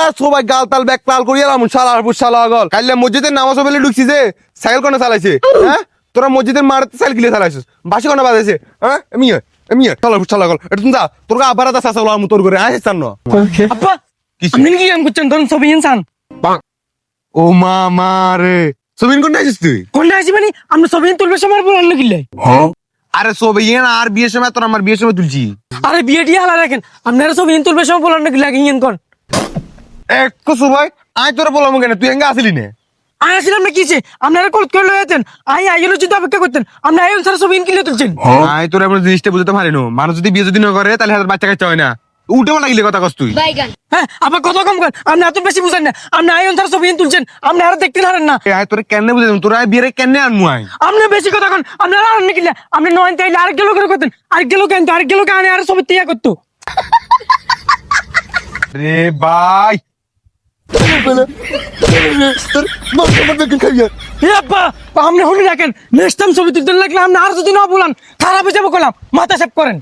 পুরা সবাই গাল তাল ব্যাগ লাল করিয়ালাম শালা শালা গল কাইলে মসজিদের নামাজ বেলে ঢুকছি যে সাইকেল কোনে চালাইছে হ্যাঁ তোরা মসজিদের মারতে সাইকেল গিলে চালাইছিস বাসি কোনে বাজাইছে হ্যাঁ এমনি শালা গল এটা তুমি যা তোর আবার দা চাচালা মু তোর করে আইছান না আব্বা আপনি কি গান করছেন ধরুন সবই ইনসান ও মা রে সবিন কোন আছিস তুই কোন আছি মানে আমরা সবই তুলবে সময় বলার না কিলে আরে সবিন আর বিয়ের সময় তোর আমার বিয়ের সময় তুলছি আরে বিয়ে টিয়ে হালা রাখেন আপনারা সবই তুলবে সময় বলার না কিলে ইন কোন এক সবাই আই তোরা বললাম কেন তুই হেঙ্গা আসলি না আই আসলাম না কিছে আপনারা কল করে লয়েছেন আইলো যদি অপেক্ষা করতেন আপনি আই অনুসারে সবই কিলে তুলছেন আই তোরা এমন জিনিসটা বুঝতে পারি না মানুষ যদি বিয়ে যদি না করে তাহলে হাতের বাচ্চা কাচ্চা হয় না উল্টো লাগিলে কথা কস তুই হ্যাঁ আবার কত কম করেন আপনি এত বেশি বুঝেন না আপনি আই অনুসারে সবই তুলছেন আপনি আর দেখতে পারেন না আই তোরা কেন বুঝে তোরা বিয়ে কেন আনমু আই আপনি বেশি কথা কন আপনারা আর নিকিলে আপনি নয় তাইলে আরেক গেলো করে করতেন আরেক গেলো কেন আর সবই তিয়া করতো রে ভাই আপনি শুনে রাখেন নেক্সট টাইম ছবি তুলতে লাগলে আপনি আর যদি না বলান খারাপ হয়ে যাবো কলাম মাথা সেভ করেন